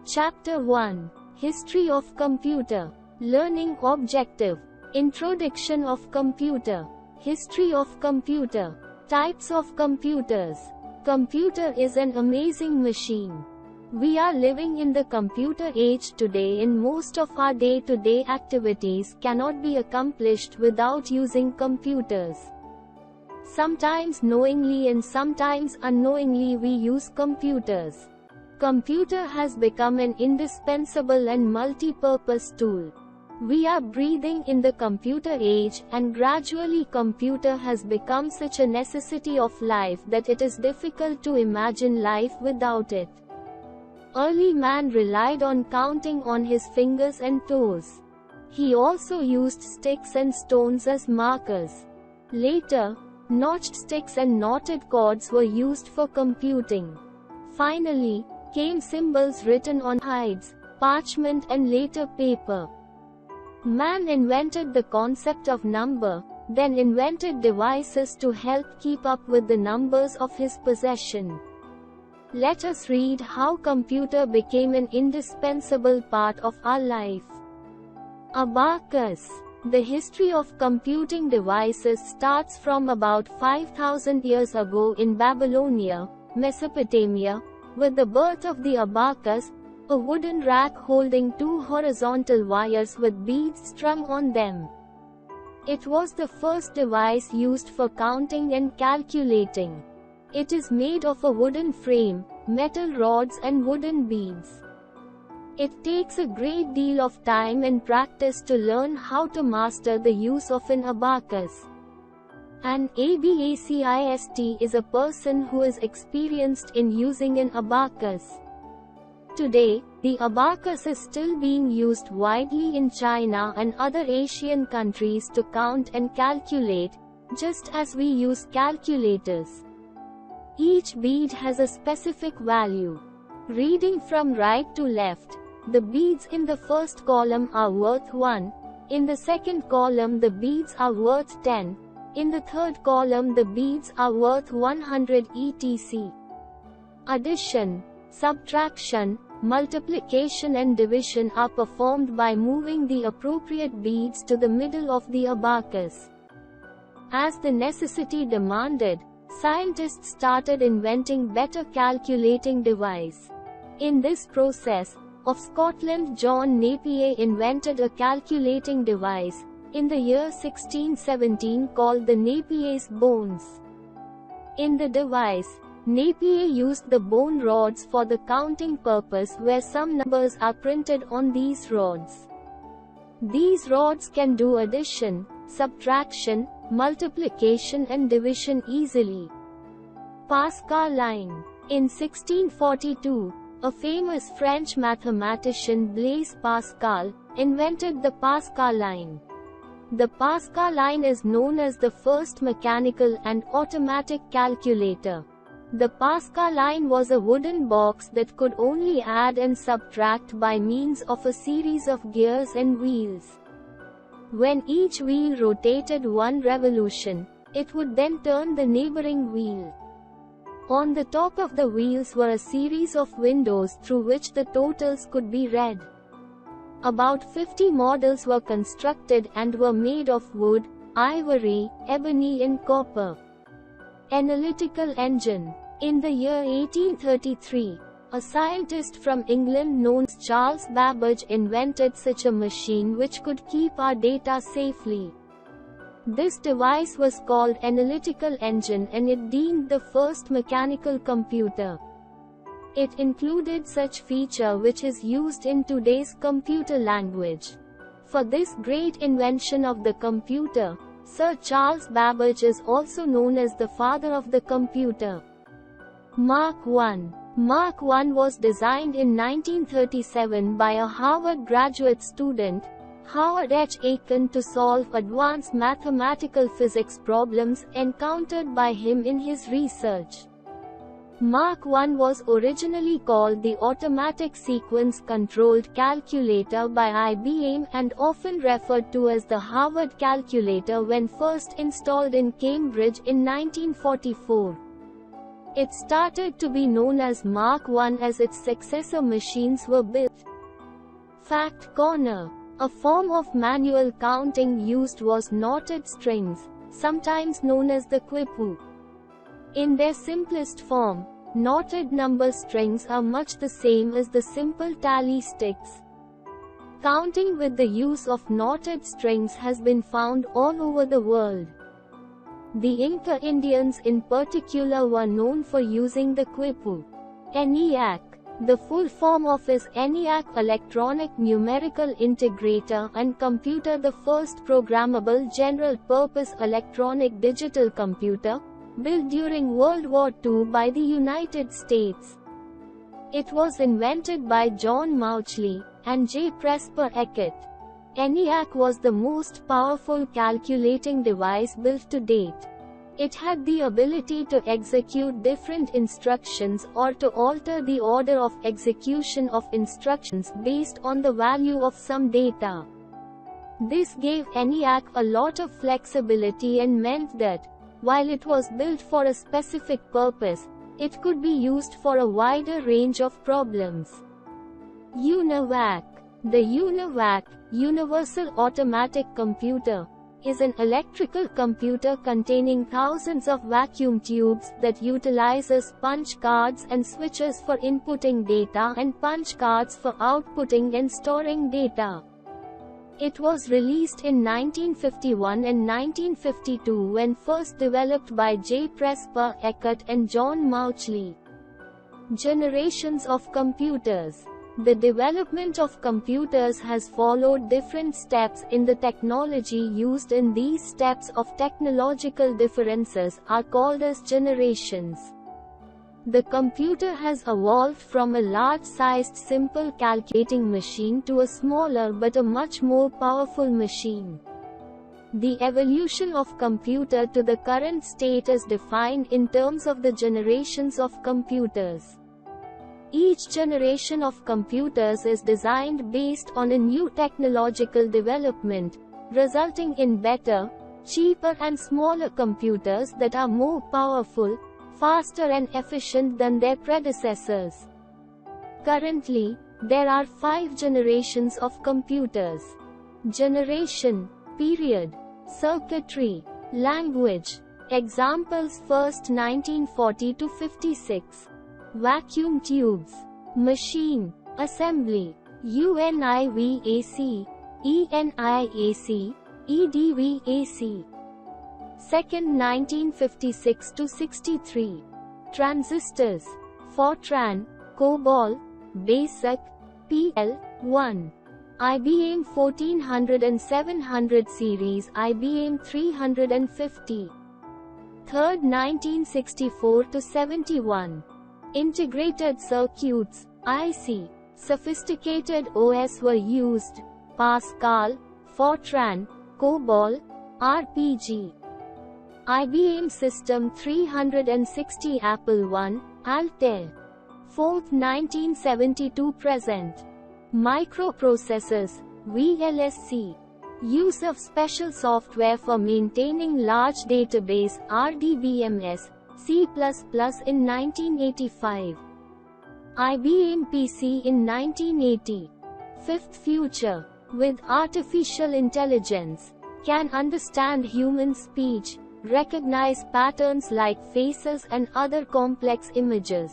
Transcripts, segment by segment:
Chapter 1. History of Computer. Learning Objective. Introduction of Computer. History of Computer. Types of computers. Computer is an amazing machine. We are living in the computer age today, and most of our day-to-day activities cannot be accomplished without using computers. Sometimes knowingly and sometimes unknowingly we use computers. Computer has become an indispensable and multi-purpose tool. We are breathing in the computer age, and gradually computer has become such a necessity of life that it is difficult to imagine life without it. Early man relied on counting on his fingers and toes. He also used sticks and stones as markers. Later, notched sticks and knotted cords were used for computing. Finally, came symbols written on hides, parchment and later paper. Man invented the concept of number, then invented devices to help keep up with the numbers of his possession. Let us read how computer became an indispensable part of our life. Abacus. The history of computing devices starts from about 5,000 years ago in Babylonia, Mesopotamia, with the birth of the abacus, a wooden rack holding two horizontal wires with beads strung on them. It was the first device used for counting and calculating. It is made of a wooden frame, metal rods and wooden beads. It takes a great deal of time and practice to learn how to master the use of an abacus. An abacist is a person who is experienced in using an abacus. Today, the abacus is still being used widely in China and other Asian countries to count and calculate, just as we use calculators. Each bead has a specific value. Reading from right to left, the beads in the first column are worth 1, in the second column the beads are worth 10, in the third column the beads are worth 100 etc. Addition, subtraction, multiplication and division are performed by moving the appropriate beads to the middle of the abacus. As the necessity demanded, scientists started inventing better calculating device. In this process, of Scotland, John Napier invented a calculating device, in the year 1617 called the Napier's bones. In the device, Napier used the bone rods for the counting purpose, where some numbers are printed on these rods. These rods can do addition, subtraction, multiplication and division easily. Pascal line. In 1642, a famous French mathematician, Blaise Pascal, invented the Pascal line. The Pascal line is known as the first mechanical and automatic calculator. The Pascal line was a wooden box that could only add and subtract by means of a series of gears and wheels. When each wheel rotated one revolution, it would then turn the neighboring wheel. On the top of the wheels were a series of windows through which the totals could be read. About 50 models were constructed and were made of wood, ivory, ebony and copper. Analytical engine. In the year 1833, a scientist from England known as Charles Babbage invented such a machine which could keep our data safely. This device was called analytical engine, and it deemed the first mechanical computer. It included such feature which is used in today's computer language. For this great invention of the computer, Sir Charles Babbage is also known as the father of the computer. Mark I. Mark I was designed in 1937 by a Harvard graduate student, Howard H. Aiken, to solve advanced mathematical physics problems encountered by him in his research. Mark I was originally called the Automatic Sequence Controlled Calculator by IBM and often referred to as the Harvard calculator when first installed in Cambridge in 1944. It started to be known as Mark I as its successor machines were built. Fact Corner. A form of manual counting used was knotted strings, sometimes known as the quipu. In their simplest form, knotted number strings are much the same as the simple tally sticks. Counting with the use of knotted strings has been found all over the world. The Inca Indians in particular were known for using the quipu. ENIAC. The full form of is ENIAC, Electronic Numerical Integrator and Computer, the first programmable general-purpose electronic digital computer, built during World War II by the United States. It was invented by John Mauchly and J. Presper Eckert. ENIAC was the most powerful calculating device built to date. It had the ability to execute different instructions or to alter the order of execution of instructions based on the value of some data. This gave ENIAC a lot of flexibility and meant that, while it was built for a specific purpose, it could be used for a wider range of problems. UNIVAC. The UNIVAC, Universal Automatic Computer, is an electrical computer containing thousands of vacuum tubes that utilizes punch cards and switches for inputting data and punch cards for outputting and storing data. It was released in 1951 and 1952 when first developed by J. Presper Eckert and John Mauchly. Generations of computers. The development of computers has followed different steps in the technology used. In these steps of technological differences are called as generations. The computer has evolved from a large-sized simple calculating machine to a smaller but a much more powerful machine. The evolution of computer to the current state is defined in terms of the generations of computers. Each generation of computers is designed based on a new technological development, resulting in better, cheaper and smaller computers that are more powerful, faster and efficient than their predecessors. Currently, there are 5 generations of computers. Generation, period, circuitry, language. Examples: first 1940 to 56. Vacuum tubes. Machine. Assembly. UNIVAC. ENIAC. EDVAC. Second 1956 to 63. Transistors. Fortran, COBOL, BASIC, PL1. IBM 1400 and 700 series, IBM 350. Third 1964 to 71. Integrated circuits, IC. Sophisticated OS were used: Pascal, Fortran, COBOL, RPG. IBM System 360, Apple I, Altair. Fourth 1972 present. Microprocessors, VLSI. Use of special software for maintaining large database, RDBMS, C++ in 1985. IBM PC in 1980. Fifth future. With artificial intelligence, can understand human speech, recognize patterns like faces and other complex images.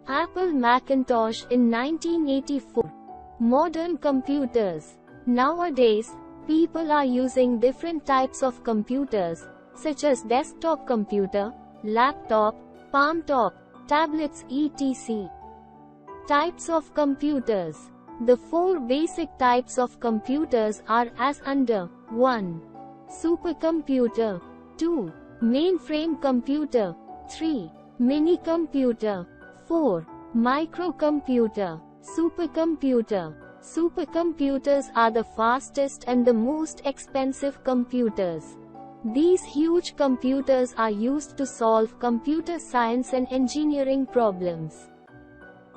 Apple Macintosh in 1984. Modern computers. Nowadays, people are using different types of computers, such as desktop computer, laptop, palm top, tablets etc. Types of computers. The 4 basic types of computers are as under: 1. Supercomputer. 2. Mainframe computer. 3. Mini-computer. 4. Microcomputer. Supercomputer. Supercomputers are the fastest and the most expensive computers. These huge computers are used to solve computer science and engineering problems.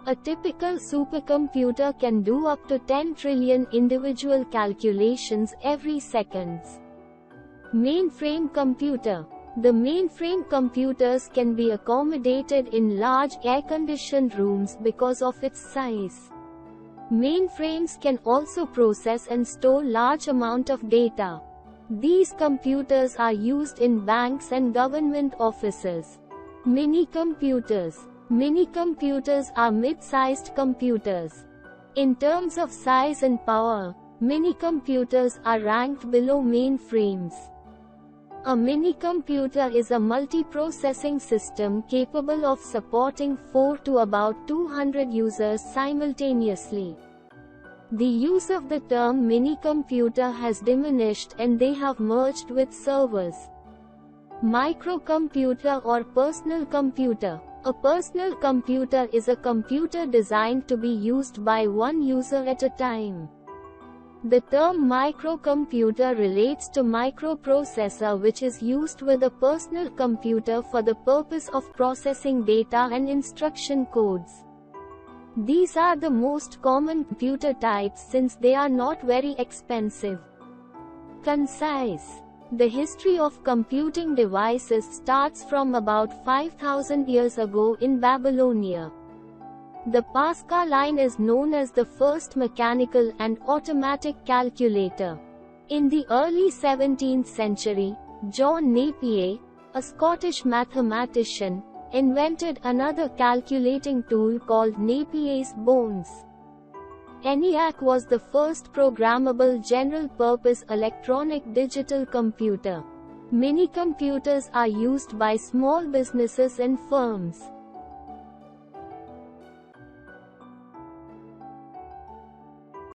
A typical supercomputer can do up to 10 trillion individual calculations every second. Mainframe computer. The mainframe computers can be accommodated in large air-conditioned rooms because of its size. Mainframes can also process and store large amount of data. These computers are used in banks and government offices. Mini-computers. Mini-computers are mid-sized computers. In terms of size and power, mini-computers are ranked below mainframes. A mini-computer is a multi-processing system capable of supporting 4 to about 200 users simultaneously. The use of the term mini-computer has diminished and they have merged with servers. Microcomputer or personal computer. A personal computer is a computer designed to be used by one user at a time. The term microcomputer relates to microprocessor, which is used with a personal computer for the purpose of processing data and instruction codes. These are the most common computer types since they are not very expensive. Concise. The history of computing devices starts from about 5,000 years ago in Babylonia. The Pascal line is known as the first mechanical and automatic calculator. In the early 17th century, John Napier, a Scottish mathematician, invented another calculating tool called Napier's bones. ENIAC was the first programmable general-purpose electronic digital computer. Mini-computers are used by small businesses and firms.